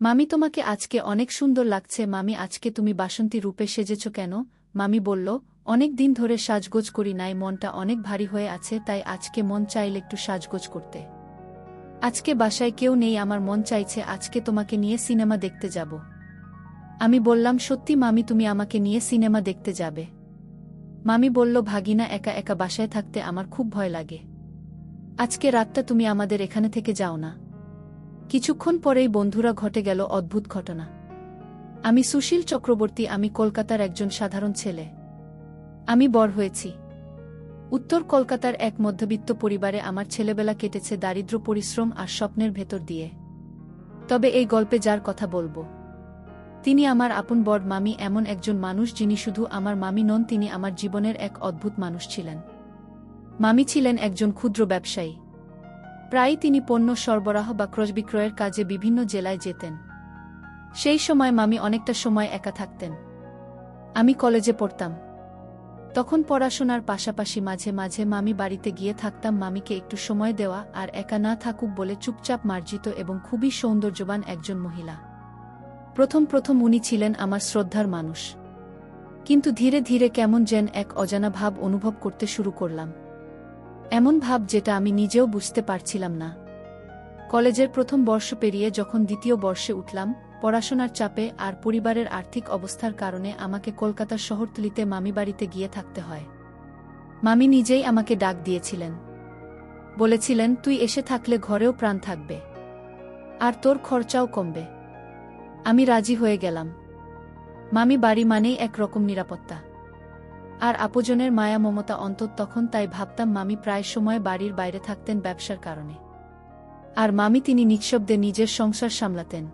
মামি তোমাকে আজকে অনেক সুন্দর লাগছে মামি আজকে তুমি বাসন্তী রূপে সেজেছ কেন? মামি বলল, অনেক দিন ধরে সাজগোজ করি নাই, মনটা অনেক ভারী হয়ে আছে, তাই আজকে মন চাইল একটু সাজগোজ করতে। আজকে বাসায় কেউ নেই, আমার মন চাইছে আজকে তোমাকে নিয়ে সিনেমা দেখতে যাব। আমি বললাম, সত্যি মামি তুমি আমাকে নিয়ে সিনেমা দেখতে যাবে? মামি বলল, ভাগিনা একা একা বাসায় থাকতে আমার খুব ভয় লাগে। আজকে রাতটা তুমি আমাদের এখানে থেকে যাও না। কিছুক্ষণ পরেই বন্ধুরা ঘটে গেল অদ্ভুত ঘটনা। আমি সুশীল চক্রবর্তী, আমি কলকাতার একজন সাধারণ ছেলে। আমি বড় হয়েছি উত্তর কলকাতার এক মধ্যবিত্ত পরিবারে। আমার ছেলেবেলা কেটেছে দারিদ্র, পরিশ্রম আর স্বপ্নের ভেতর দিয়ে। তবে এই গল্পে যার কথা বলবো তিনি আমার আপন বড় মামি, এমন একজন মানুষ যিনি শুধু আমার মামি নন, তিনি আমার জীবনের এক অদ্ভুত মানুষ ছিলেন। মামি ছিলেন একজন ক্ষুদ্র ব্যবসায়ী। প্রায়ই তিনি পণ্য সরবরাহ বা ক্রয়বিক্রয়ের কাজে বিভিন্ন জেলায় যেতেন। সেই সময় মামি অনেকটা সময় একা থাকতেন। আমি কলেজে পড়তাম তখন। পড়াশোনার পাশাপাশি মাঝে মাঝে মামি বাড়িতে গিয়ে থাকতাম, মামিকে একটু সময় দেওয়া আর একা না থাকুক বলে। চুপচাপ, মার্জিত এবং খুবই সৌন্দর্যবান একজন মহিলা। প্রথম প্রথম উনি ছিলেন আমার শ্রদ্ধার মানুষ, কিন্তু ধীরে ধীরে কেমন যেন এক অজানা ভাব অনুভব করতে শুরু করলাম। এমন ভাব যেটা আমি নিজেও বুঝতে পারছিলাম না। কলেজের প্রথম বর্ষ পেরিয়ে যখন দ্বিতীয় বর্ষে উঠলাম, পড়াশোনার চাপে আর পরিবারের আর্থিক অবস্থার কারণে আমাকে কলকাতার শহরতলিতে মামি বাড়িতে গিয়ে থাকতে হয়। মামি নিজেই আমাকে ডাক দিয়েছিলেন, বলেছিলেন, তুই এসে থাকলে ঘরেও প্রাণ থাকবে আর তোর খরচাও কমবে। আমি রাজি হয়ে গেলাম। মামি বাড়ি মানেই একরকম নিরাপত্তা আর আপনজনের মায়া মমতা অন্তত তখন। তাই ভাবতাম মামি প্রায় সময় বাড়ির বাইরে থাকতেন ব্যবসার কারণে, আর মামি তিনি নিঃশব্দে নিজের সংসার সামলাতেন।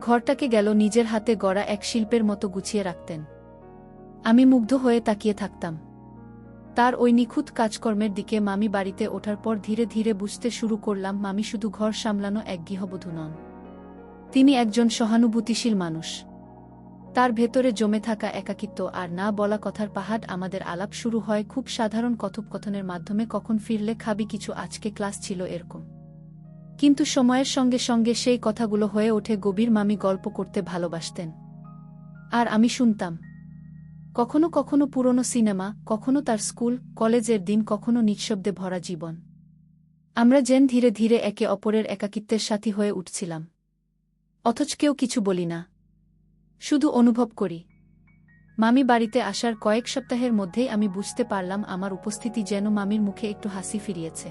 ঘরটাকে গেল নিজের হাতে গড়া এক শিল্পের মতো গুছিয়ে রাখতেন। আমি মুগ্ধ হয়ে তাকিয়ে থাকতাম তার ওই নিখুঁত কাজকর্মের দিকে। মামি বাড়িতে ওঠার পর ধীরে ধীরে বুঝতে শুরু করলাম, মামি শুধু ঘর সামলানো এক গৃহবধূ নন, তিনি একজন সহানুভূতিশীল মানুষ। তার ভেতরে জমে থাকা একাকিত্ব আর না বলা কথার পাহাড়। আমাদের আলাপ শুরু হয় খুব সাধারণ কথোপকথনের মাধ্যমে, কখন ফিরলে খাবি কিছু, আজকে ক্লাস ছিল, এরকম। কিন্তু সময়ের সঙ্গে সঙ্গে সেই কথাগুলো হয়ে ওঠে গভীর। মামি গল্প করতে ভালোবাসতেন আর আমি শুনতাম। কখনো কখনো পুরনো সিনেমা, কখনো তার স্কুল কলেজের দিন, কখনো নিঃশব্দে ভরা জীবন। আমরা যেন ধীরে ধীরে একে অপরের একাকিত্বের সাথী হয়ে উঠছিলাম, অথচ কেউ কিছু বলি না, শুধু অনুভব করি। মামি বাড়িতে আসার কয়েক সপ্তাহের মধ্যেই আমি বুঝতে পারলাম আমার উপস্থিতি যেন মামির মুখে একটু হাসি ফিরিয়েছে।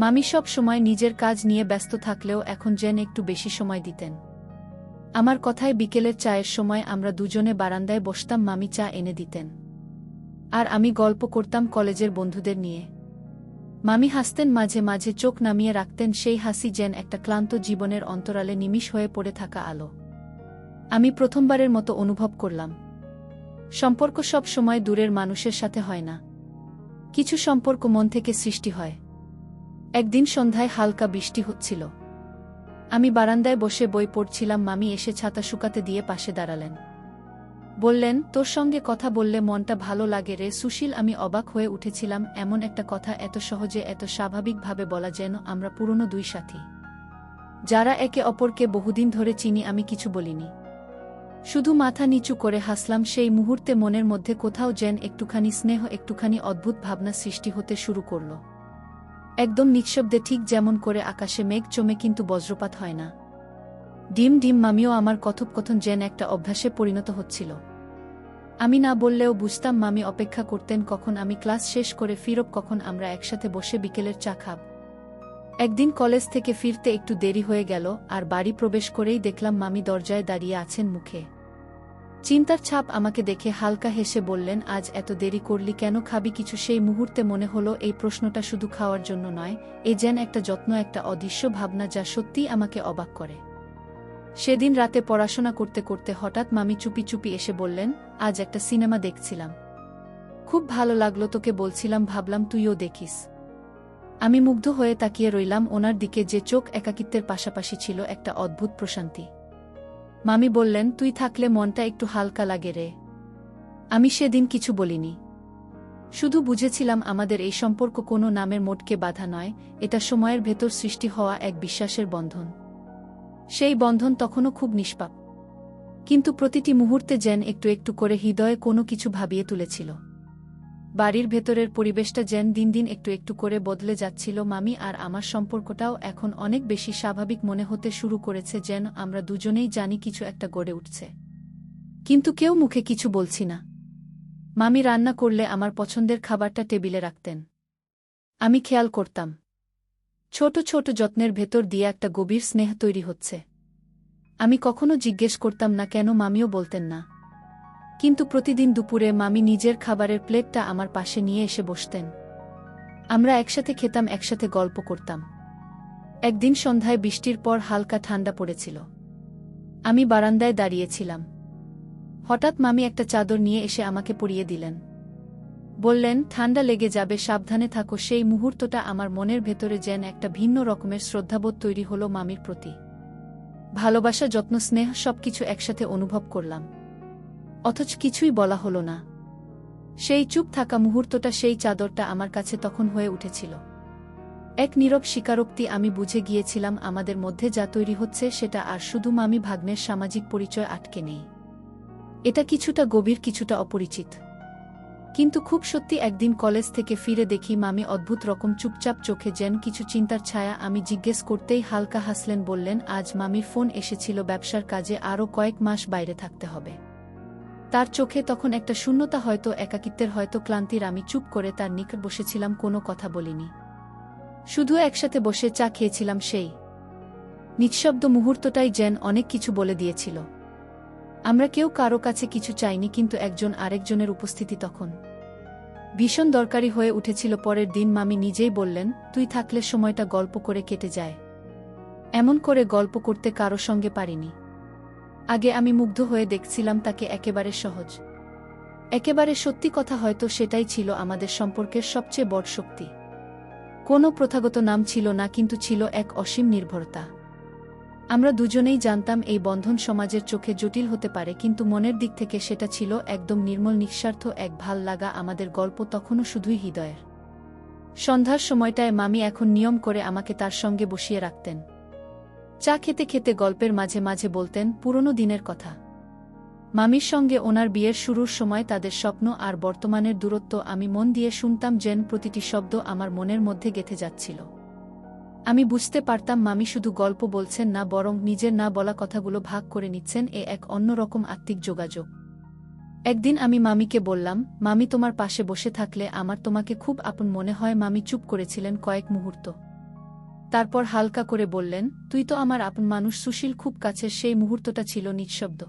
মামি সব সময় নিজের কাজ নিয়ে ব্যস্ত থাকলেও এখন যেন একটু বেশি সময় দিতেন আমার কথায়। বিকেলের চায়ের সময় আমরা দুজনে বারান্দায় বসতাম, মামি চা এনে দিতেন আর আমি গল্প করতাম কলেজের বন্ধুদের নিয়ে। মামি হাসতেন, মাঝে মাঝে চোখ নামিয়ে রাখতেন, সেই হাসি যেন একটা ক্লান্ত জীবনের অন্তরালে নিমিষ হয়ে পড়ে থাকা আলো। আমি প্রথমবারের মতো অনুভব করলাম, সম্পর্ক সব সময় দূরের মানুষের সাথে হয় না, কিছু সম্পর্ক মন থেকে সৃষ্টি হয়। একদিন সন্ধ্যায় হালকা বৃষ্টি হচ্ছিল। আমি বারান্দায় বসে বই পড়ছিলাম। মামি এসে ছাতা শুকাতে দিয়ে পাশে দাঁড়ালেন। বললেন, তোর সঙ্গে কথা বললে মনটা ভালো লাগে রে সুশীল। আমি অবাক হয়ে উঠেছিলাম, এমন একটা কথা এত সহজে, এত স্বাভাবিকভাবে বলা, যেন আমরা পুরনো দুই সাথী যারা একে অপরকে বহুদিন ধরে চিনি। আমি কিছু বলিনি, শুধু মাথা নিচু করে হাসলাম। সেই মুহূর্তে মনের মধ্যে কোথাও যেন একটুখানি স্নেহ, একটুখানি অদ্ভুত ভাবনা সৃষ্টি হতে শুরু করল। একদম নিঃশব্দে, ঠিক যেমন করে আকাশে মেঘ জমে কিন্তু বজ্রপাত হয় না। ডিম ডিম মামিও আমার কথোপকথন যেন একটা অভ্যাসে পরিণত হচ্ছিল। আমি না বললেও বুঝতাম মামি অপেক্ষা করতেন কখন আমি ক্লাস শেষ করে ফিরব, কখন আমরা একসাথে বসে বিকেলের চা খাব। একদিন কলেজ থেকে ফিরতে একটু দেরি হয়ে গেল আর বাড়ি প্রবেশ করেই দেখলাম মামি দরজায় দাঁড়িয়ে আছেন, মুখে চিন্তার ছাপ। আমাকে দেখে হালকা হেসে বললেন, আজ এত দেরি করলি কেন, খাবি কিছু? সেই মুহূর্তে মনে হলো এই প্রশ্নটা শুধু খাওয়ার জন্য নয়, এ যেন একটা যত্ন, একটা অদৃশ্য ভাবনা যা সত্যিই আমাকে অবাক করে। সেদিন রাতে পড়াশোনা করতে করতে হঠাৎ মামি চুপি চুপি এসে বললেন, আজ একটা সিনেমা দেখছিলাম, খুব ভালো লাগলো, তোকে বলছিলাম, ভাবলাম তুইও দেখিস। আমি মুগ্ধ হয়ে তাকিয়ে রইলাম ওনার দিকে, যে চোখ একাকিত্বের পাশাপাশি ছিল একটা অদ্ভুত প্রশান্তি। মামি বললেন, তুই থাকলে মনটা একটু হালকা লাগে রে। আমি সেদিন কিছু বলিনি, শুধু বুঝেছিলাম আমাদের এই সম্পর্ক কোনো নামের মোটকে বাধা নয়, এটা সময়ের ভেতর সৃষ্টি হওয়া এক বিশ্বাসের বন্ধন। সেই বন্ধন তখনও খুব নিষ্পাপ, কিন্তু প্রতিটি মুহূর্তে যেন একটু একটু করে হৃদয়ে কোনো কিছু ভাবিয়ে তুলেছিল। বাড়ির ভেতরের পরিবেশটা যেন দিন দিন একটু একটু করে বদলে যাচ্ছিল। মামি আর আমার সম্পর্কটাও এখন অনেক বেশি স্বাভাবিক মনে হতে শুরু করেছে, যেন আমরা দুজনেই জানি কিছু একটা গড়ে উঠছে, কিন্তু কেউ মুখে কিছু বলছি না। মামি রান্না করলে আমার পছন্দের খাবারটা টেবিলে রাখতেন, আমি খেয়াল করতাম। ছোট ছোট যত্নের ভেতর দিয়ে একটা গভীর স্নেহ তৈরি হচ্ছে। আমি কখনো জিজ্ঞেস করতাম না কেন, মামিও বলতেন না। কিন্তু প্রতিদিন দুপুরে মামি নিজের খাবারের প্লেটটা আমার পাশে নিয়ে এসে বসতেন। আমরা একসাথে খেতাম, একসাথে গল্প করতাম। একদিন সন্ধ্যায় বৃষ্টির পর হালকা ঠান্ডা পড়েছিল। আমি বারান্দায় দাঁড়িয়েছিলাম। হঠাৎ মামি একটা চাদর নিয়ে এসে আমাকে পরিয়ে দিলেন। বললেন, ঠান্ডা লেগে যাবে, সাবধানে থাকো। সেই মুহূর্তটা আমার মনের ভেতরে যেন একটা ভিন্ন রকমের শ্রদ্ধাবোধ তৈরি হলো মামির প্রতি। ভালোবাসা, যত্ন, স্নেহ সবকিছু একসাথে অনুভব করলাম, অথচ কিছুই বলা হলো না। সেই চুপ থাকা মুহূর্তটা, সেই চাদরটা আমার কাছে তখন হয়ে উঠেছিল এক নীরব স্বীকারোক্তি। আমি বুঝে গিয়েছিলাম আমাদের মধ্যে যা তৈরি হচ্ছে সেটা আর শুধু মামি ভাগ্নের সামাজিক পরিচয় আটকে নেই। এটা কিছুটা গভীর, কিছুটা অপরিচিত। কিন্তু খুব সত্যি, একদিন কলেজ থেকে ফিরে দেখি মামি অদ্ভুত রকম চুপচাপ, চোখে যেন কিছু চিন্তার ছায়া। আমি জিজ্ঞেস করতেই হালকা হাসলেন, বললেন, আজ মামির ফোন এসেছিল ব্যবসার কাজে, আরও কয়েক মাস বাইরে থাকতে হবে। তার চোখে তখন একটা শূন্যতা, হয়তো একাকিত্বের, হয়তো ক্লান্তির। আমি চুপ করে তার নিকট বসেছিলাম, কোনো কথা বলিনি। শুধু একসাথে বসে চা খেয়েছিলাম। সেই নিঃশব্দ মুহূর্তটাই যেন অনেক কিছু বলে দিয়েছিল। আমরা কেউ কারো কাছে কিছু চাইনি, কিন্তু একজন আরেকজনের উপস্থিতি তখন ভীষণ দরকারি হয়ে উঠেছিল। পরের দিন মামি নিজেই বললেন, তুই থাকলে সময়টা গল্প করে কেটে যায়। এমন করে গল্প করতে কারো সঙ্গে পারিনি। আগে আমি মুগ্ধ হয়ে দেখছিলাম তাকে, একেবারে সহজ, একেবারে সত্যি কথা। হয়তো সেটাই ছিল আমাদের সম্পর্কের সবচেয়ে বড় শক্তি। কোনো প্রথাগত নাম ছিল না, কিন্তু ছিল এক অসীম নির্ভরতা। আমরা দুজনেই জানতাম এই বন্ধন সমাজের চোখে জটিল হতে পারে, কিন্তু মনের দিক থেকে সেটা ছিল একদম নির্মল, নিঃস্বার্থ এক ভাল লাগা। আমাদের গল্প তখনও শুধুই হৃদয়ের। সন্ধ্যার সময়টায় মামি এখন নিয়ম করে আমাকে তার সঙ্গে বসিয়ে রাখতেন। চা খেতে খেতে গল্পের মাঝে মাঝে বলতেন পুরনো দিনের কথা। মামির সঙ্গে ওনার বিয়ের শুরুর সময়, তাদের স্বপ্ন আর বর্তমানের দূরত্ব। আমি মন দিয়ে শুনতাম, যেন প্রতিটি শব্দ আমার মনের মধ্যে গেঁথে যাচ্ছিল। আমি বুঝতে পারতাম মামি শুধু গল্প বলছেন না, বরং নিজের না বলা কথাগুলো ভাগ করে নিচ্ছেন। এক অন্যরকম আত্মিক যোগাযোগ। একদিন আমি মামিকে বললাম, মামি, তোমার পাশে বসে থাকলে আমার তোমাকে খুব আপন মনে হয়। মামি চুপ করেছিলেন কয়েক মুহূর্ত, তারপর হালকা করে বললেন, তুই তো আমার আপন মানুষ সুশীল, খুব কাছের। সেই মুহূর্তটা ছিল নিঃশব্দ,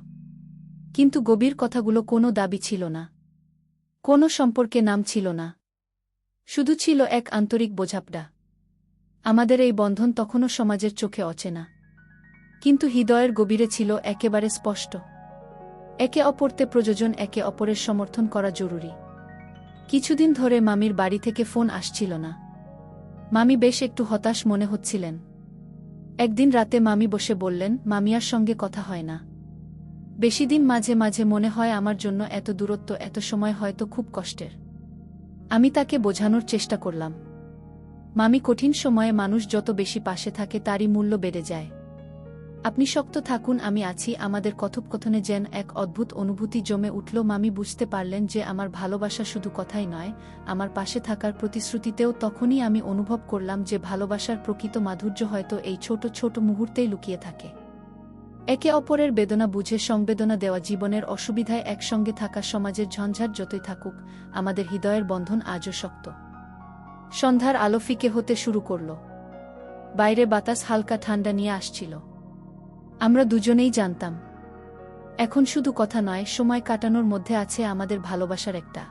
কিন্তু গভীর। কথাগুলো কোনো দাবি ছিল না, কোনো সম্পর্কে নাম ছিল না, শুধু ছিল এক আন্তরিক বোঝাপড়া। আমাদের এই বন্ধন তখনও সমাজের চোখে অচেনা, কিন্তু হৃদয়ের গভীরে ছিল একেবারে স্পষ্ট। একে অপরতে প্রয়োজন, একে অপরের সমর্থন করা জরুরি। কিছুদিন ধরে মামির বাড়ি থেকে ফোন আসছিল না। মামি বেশ একটু হতাশ মনে হচ্ছিলেন। একদিন রাতে মামি বসে বললেন, মামিয়ার সঙ্গে কথা হয় না বেশিদিন। মাঝে মাঝে মনে হয় আমার জন্য এত দূরত্ব, এত সময় হয়তো খুব কষ্টের। আমি তাকে বোঝানোর চেষ্টা করলাম, মামি, কঠিন সময়ে মানুষ যত বেশি পাশে থাকে তারই মূল্য বেড়ে যায়। আপনি শক্ত থাকুন, আমি আছি। আমাদের কথোপকথনে যেন এক অদ্ভুত অনুভূতি জমে উঠল। মামি বুঝতে পারলেন যে আমার ভালোবাসা শুধু কথাই নয়, আমার পাশে থাকার প্রতিশ্রুতিতেও। তখনই আমি অনুভব করলাম যে ভালোবাসার প্রকৃত মাধুর্য হয়তো এই ছোট ছোট মুহূর্তেই লুকিয়ে থাকে। একে অপরের বেদনা বুঝে সংবেদনা দেওয়া, জীবনের অসুবিধায় একসঙ্গে থাকা। সমাজের ঝঞ্ঝাট যতই থাকুক, আমাদের হৃদয়ের বন্ধন আজও শক্ত। সন্ধ্যার আলো ফিকে হতে শুরু করল। বাইরে বাতাস হালকা ঠান্ডা নিয়ে আসছিল। আমরা দুজনেই জানতাম, এখন শুধু কথা নয়, সময় কাটানোর মধ্যে আছে আমাদের ভালোবাসার একটা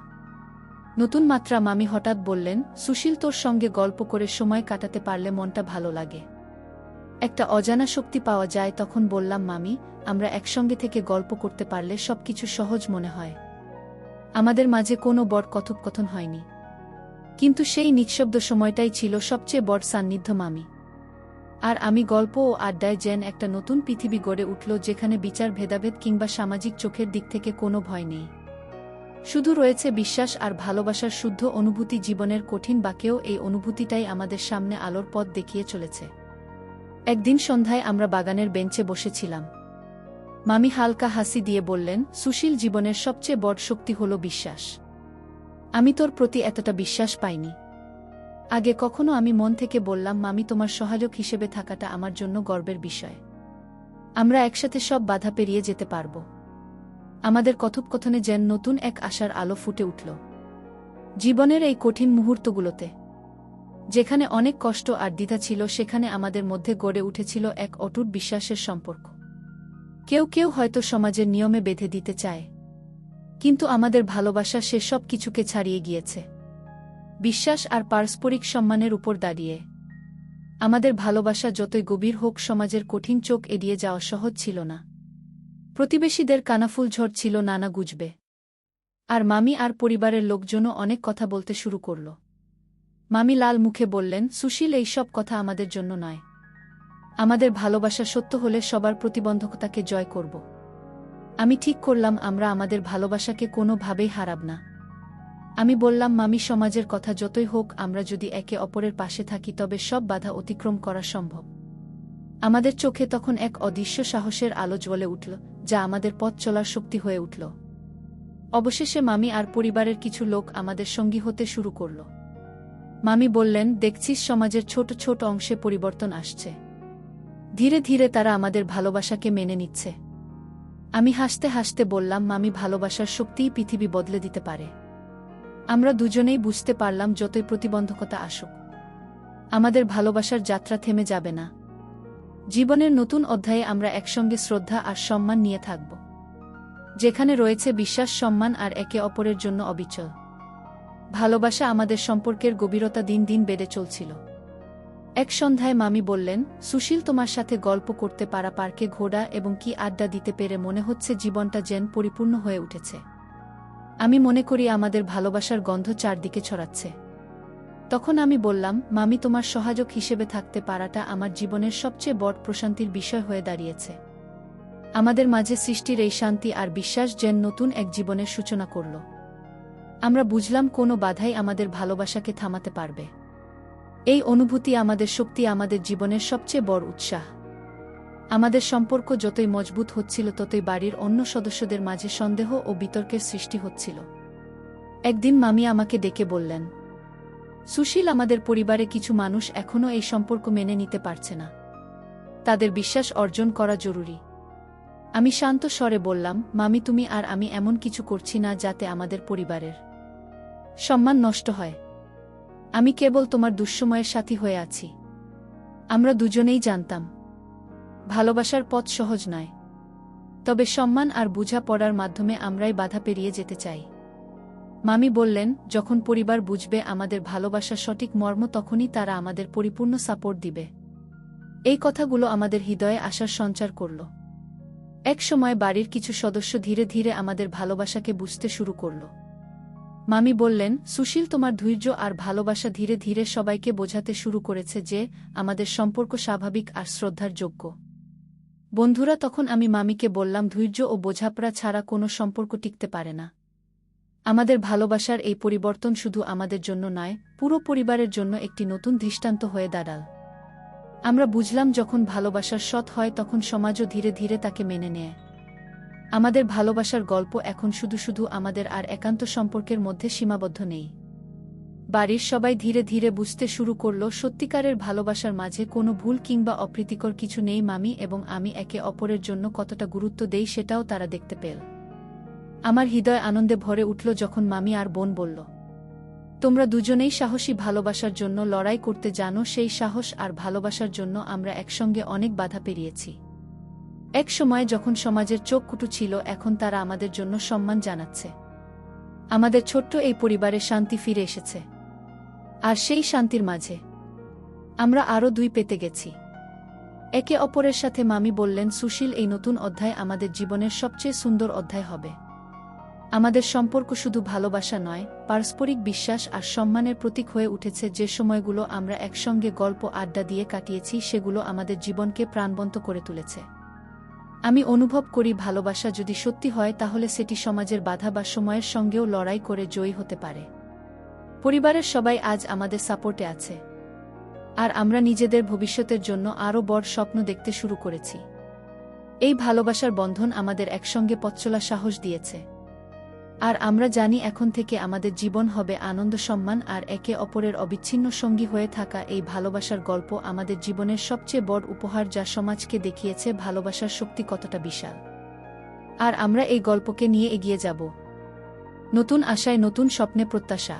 নতুন মাত্রা। মামি হঠাৎ বললেন, সুশীল, তোর সঙ্গে গল্প করে সময় কাটাতে পারলে মনটা ভালো লাগে, একটা অজানা শক্তি পাওয়া যায়। তখন বললাম, মামি, আমরা একসঙ্গে থেকে গল্প করতে পারলে সবকিছু সহজ মনে হয়। আমাদের মাঝে কোনো বড় কথোপকথন হয়নি, কিন্তু সেই নিঃশব্দ সময়টাই ছিল সবচেয়ে বড় সান্নিধ্য। মামি আর আমি গল্প ও আড্ডায় যেন একটা নতুন পৃথিবী গড়ে উঠল, যেখানে বিচার, ভেদাভেদ কিংবা সামাজিক চোখের দিক থেকে কোনো ভয় নেই। শুধু রয়েছে বিশ্বাস আর ভালোবাসার শুদ্ধ অনুভূতি। জীবনের কঠিন বাঁকেও এই অনুভূতিটাই আমাদের সামনে আলোর পথ দেখিয়ে চলেছে। একদিন সন্ধ্যায় আমরা বাগানের বেঞ্চে বসেছিলাম। মামি হালকা হাসি দিয়ে বললেন, সুশীল, জীবনের সবচেয়ে বড় শক্তি হল বিশ্বাস। আমি তোর প্রতি এতটা বিশ্বাস পাইনি আগে কখনো। আমি মন থেকে বললাম, মামি, তোমার সহায়ক হিসেবে থাকাটা আমার জন্য গর্বের বিষয়। আমরা একসাথে সব বাধা পেরিয়ে যেতে পারব। আমাদের কথোপকথনে যেন নতুন এক আশার আলো ফুটে উঠল। জীবনের এই কঠিন মুহূর্তগুলোতে, যেখানে অনেক কষ্ট আর দ্বিধা ছিল, সেখানে আমাদের মধ্যে গড়ে উঠেছিল এক অটুট বিশ্বাসের সম্পর্ক। কেউ কেউ হয়তো সমাজের নিয়মে বেঁধে দিতে চায়, কিন্তু আমাদের ভালোবাসা সে সব কিছুকে ছাড়িয়ে গিয়েছে। বিশ্বাস আর পারস্পরিক সম্মানের উপর দাঁড়িয়ে আমাদের ভালোবাসা যতই গভীর হোক, সমাজের কঠিন চোখ এড়িয়ে যাওয়া সহজ ছিল না। প্রতিবেশীদের কানাফুল ঝড় ছিল নানা গুজবে, আর মামি আর পরিবারের লোকজনও অনেক কথা বলতে শুরু করল। মামি লাল মুখে বললেন, সুশীল, এই সব কথা আমাদের জন্য নয়। আমাদের ভালোবাসা সত্য হলে সবার প্রতিবন্ধকতাকে জয় করব। আমি ঠিক করলাম, আমরা আমাদের ভালোবাসাকে কোনোভাবেই হারাব না। আমি বললাম, মামি, সমাজের কথা যতই হোক, আমরা যদি একে অপরের পাশে থাকি তবে সব বাধা অতিক্রম করা সম্ভব। আমাদের চোখে তখন এক অদৃশ্য সাহসের আলো জ্বলে উঠল, যা আমাদের পথ চলার শক্তি হয়ে উঠল। অবশেষে মামি আর পরিবারের কিছু লোক আমাদের সঙ্গী হতে শুরু করল। মামি বললেন, দেখছিস, সমাজের ছোট ছোট অংশে পরিবর্তন আসছে। ধীরে ধীরে তারা আমাদের ভালোবাসাকে মেনে নিচ্ছে। আমি হাসতে হাসতে বললাম, মামি, ভালোবাসার শক্তিই পৃথিবী বদলে দিতে পারে। আমরা দুজনেই বুঝতে পারলাম, যতই প্রতিবন্ধকতা আসুক, আমাদের ভালোবাসার যাত্রা থেমে যাবে না। জীবনের নতুন অধ্যায়ে আমরা একসঙ্গে শ্রদ্ধা আর সম্মান নিয়ে থাকব, যেখানে রয়েছে বিশ্বাস, সম্মান আর একে অপরের জন্য অবিচল ভালোবাসা। আমাদের সম্পর্কের গভীরতা দিন দিন বেড়ে চলছিল। এক সন্ধ্যায় মামি বললেন, সুশীল, তোমার সাথে গল্প করতে পারা, পার্কে ঘোরা এবং কি আড্ডা দিতে পেরে মনে হচ্ছে জীবনটা যেন পরিপূর্ণ হয়ে উঠেছে। আমি মনে করি আমাদের ভালোবাসার গন্ধ চারদিকে ছড়াচ্ছে। তখন আমি বললাম, মামি, তোমার সহায়ক হিসেবে থাকতে পারাটা আমার জীবনের সবচেয়ে বড় প্রশান্তির বিষয় হয়ে দাঁড়িয়েছে। আমাদের মাঝে সৃষ্টির এই শান্তি আর বিশ্বাস যেন নতুন এক জীবনের সূচনা করল। আমরা বুঝলাম, কোনো বাধাই আমাদের ভালোবাসাকে থামাতে পারবে। এই অনুভূতি আমাদের শক্তি, আমাদের জীবনের সবচেয়ে বড় উৎসাহ। আমাদের সম্পর্ক যতই মজবুত হচ্ছিল, ততই বাড়ির অন্য সদস্যদের মাঝে সন্দেহ ও বিতর্কের সৃষ্টি হচ্ছিল। একদিন মামি আমাকে ডেকে বললেন, সুশীল, আমাদের পরিবারে কিছু মানুষ এখনও এই সম্পর্ক মেনে নিতে পারছে না। তাদের বিশ্বাস অর্জন করা জরুরি। আমি শান্ত স্বরে বললাম, মামি, তুমি আর আমি এমন কিছু করছি না যাতে আমাদের পরিবারের সম্মান নষ্ট হয়। আমি কেবল তোমার দুঃসময়ের সাথী হয়ে আছি। আমরা দুজনেই জানতাম, ভালোবাসার পথ সহজ নয়, তবে সম্মান আর বোঝাপড়ার মাধ্যমে আমরাই বাধা পেরিয়ে যেতে চাই। মামি বললেন, যখন পরিবার বুঝবে আমাদের ভালোবাসার সঠিক মর্ম, তখনই তারা আমাদের পরিপূর্ণ সাপোর্ট দিবে। এই কথাগুলো আমাদের হৃদয়ে আশার সঞ্চার করল। এক সময় বাড়ির কিছু সদস্য ধীরে ধীরে আমাদের ভালোবাসাকে বুঝতে শুরু করল। মামি বললেন, সুশীল, তোমার ধৈর্য আর ভালোবাসা ধীরে ধীরে সবাইকে বোঝাতে শুরু করেছে যে আমাদের সম্পর্ক স্বাভাবিক আর শ্রদ্ধার যোগ্য। বন্ধুরা, তখন আমি মামিকে বললাম, ধৈর্য ও বোঝাপড়া ছাড়া কোনো সম্পর্ক টিকতে পারে না। আমাদের ভালোবাসার এই পরিবর্তন শুধু আমাদের জন্য নয়, পুরো পরিবারের জন্য একটি নতুন দৃষ্টান্ত হয়ে দাঁড়াল। আমরা বুঝলাম, যখন ভালোবাসার সৎ হয়, তখন সমাজও ধীরে ধীরে তাকে মেনে নেয়। আমাদের ভালোবাসার গল্প এখন শুধু শুধু আমাদের আর একান্ত সম্পর্কের মধ্যে সীমাবদ্ধ নেই। বাড়ির সবাই ধীরে ধীরে বুঝতে শুরু করল, সত্যিকারের ভালোবাসার মাঝে কোনো ভুল কিংবা অপ্রীতিকর কিছু নেই। মামি এবং আমি একে অপরের জন্য কতটা গুরুত্ব দেই সেটাও তারা দেখতে পেল। আমার হৃদয় আনন্দে ভরে উঠল যখন মামি আর বোন বলল, তোমরা দুজনেই সাহসী, ভালোবাসার জন্য লড়াই করতে জানো। সেই সাহস আর ভালোবাসার জন্য আমরা একসঙ্গে অনেক বাধা পেরিয়েছি। এক সময় যখন সমাজের চোখ কুটু ছিল, এখন তারা আমাদের জন্য সম্মান জানাচ্ছে। আমাদের ছোট্ট এই পরিবারে শান্তি ফিরে এসেছে, আর সেই শান্তির মাঝে আমরা আরও দুই পেতে গেছি একে অপরের সাথে। মামি বললেন, সুশীল, এই নতুন অধ্যায় আমাদের জীবনের সবচেয়ে সুন্দর অধ্যায় হবে। আমাদের সম্পর্ক শুধু ভালোবাসা নয়, পারস্পরিক বিশ্বাস আর সম্মানের প্রতীক হয়ে উঠেছে। যে সময়গুলো আমরা একসঙ্গে গল্প আড্ডা দিয়ে কাটিয়েছি, সেগুলো আমাদের জীবনকে প্রাণবন্ত করে তুলেছে। আমি অনুভব করি, ভালোবাসা যদি সত্যি হয়, তাহলে সেটি সমাজের বাধা বা সময়ের সঙ্গেও লড়াই করে জয়ী হতে পারে। পরিবারের সবাই আজ আমাদের সাপোর্টে আছে। আর আমরা নিজেদের ভবিষ্যতের জন্য আরও বড় স্বপ্ন দেখতে শুরু করেছি। এই ভালোবাসার বন্ধন আমাদের একসঙ্গে পথ চলা সাহস দিয়েছে। আর আমরা জানি এখন থেকে আমাদের জীবন হবে আনন্দ, সম্মান আর একে অপরের অবিচ্ছিন্ন সঙ্গী হয়ে থাকা। এই ভালোবাসার গল্প আমাদের জীবনের সবচেয়ে বড় উপহার, যা সমাজকে দেখিয়েছে ভালোবাসার শক্তি কতটা বিশাল। আর আমরা এই গল্পকে নিয়ে এগিয়ে যাব, নতুন আশায়, নতুন স্বপ্নে, প্রত্যাশা।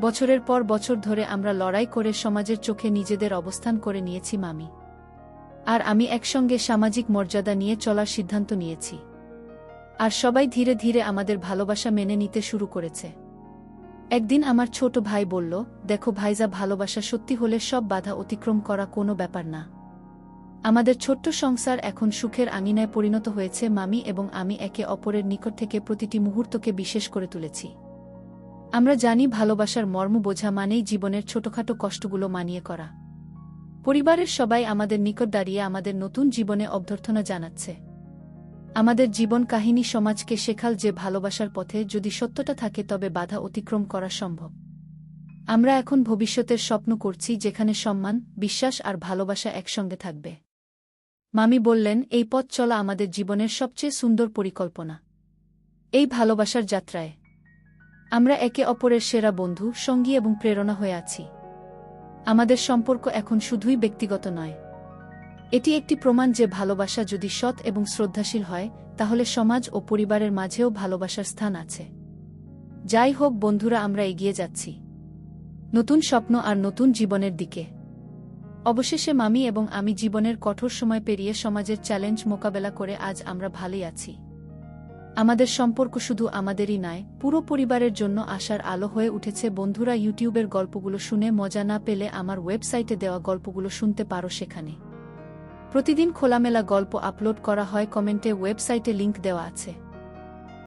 বছরের পর বছর ধরে আমরা লড়াই করে সমাজের চোখে নিজেদের অবস্থান করে নিয়েছি মামি আর আমি, একসঙ্গে সামাজিক মর্যাদা নিয়ে চলার সিদ্ধান্ত নিয়েছি। আর সবাই ধীরে ধীরে আমাদের ভালোবাসা মেনে নিতে শুরু করেছে। একদিন আমার ছোট ভাই বলল, দেখো ভাইজা, ভালোবাসা সত্যি হলে সব বাধা অতিক্রম করা কোনো ব্যাপার না। আমাদের ছোট্ট সংসার এখন সুখের আঙিনায় পরিণত হয়েছে। মামি এবং আমি একে অপরের নিকট থেকে প্রতিটি মুহূর্তকে বিশেষ করে তুলেছি। আমরা জানি ভালোবাসার মর্ম বোঝা মানেই জীবনের ছোটখাটো কষ্টগুলো মানিয়ে করা। পরিবারের সবাই আমাদের নিকট দাঁড়িয়ে আমাদের নতুন জীবনে অভ্যর্থনা জানাচ্ছে। আমাদের জীবন কাহিনী সমাজকে শেখাল যে ভালোবাসার পথে যদি সত্যটা থাকে তবে বাধা অতিক্রম করা সম্ভব। আমরা এখন ভবিষ্যতের স্বপ্ন করছি যেখানে সম্মান, বিশ্বাস আর ভালোবাসা একসঙ্গে থাকবে। মামি বললেন, এই পথ চলা আমাদের জীবনের সবচেয়ে সুন্দর পরিকল্পনা। এই ভালোবাসার যাত্রায় আমরা একে অপরের সেরা বন্ধু, সঙ্গী এবং প্রেরণা হয়ে আছি। আমাদের সম্পর্ক এখন শুধুই ব্যক্তিগত নয়, এটি একটি প্রমাণ যে ভালোবাসা যদি সৎ এবং শ্রদ্ধাশীল হয় তাহলে সমাজ ও পরিবারের মাঝেও ভালোবাসার স্থান আছে। যাই হোক বন্ধুরা, আমরা এগিয়ে যাচ্ছি নতুন স্বপ্ন আর নতুন জীবনের দিকে। অবশেষে মামি এবং আমি জীবনের কঠোর সময় পেরিয়ে সমাজের চ্যালেঞ্জ মোকাবেলা করে আজ আমরা ভালোই আছি। আমাদের সম্পর্ক শুধু আমাদেরই নয়, পুরো পরিবারের জন্য আশার আলো হয়ে উঠেছে। বন্ধুরা, ইউটিউবের গল্পগুলো শুনে মজা না পেলে আমার ওয়েবসাইটে দেওয়া গল্পগুলো শুনতে পারো। সেখানে প্রতিদিন খোলামেলা গল্প আপলোড করা হয়। কমেন্টে ওয়েবসাইটে লিংক দেওয়া আছে।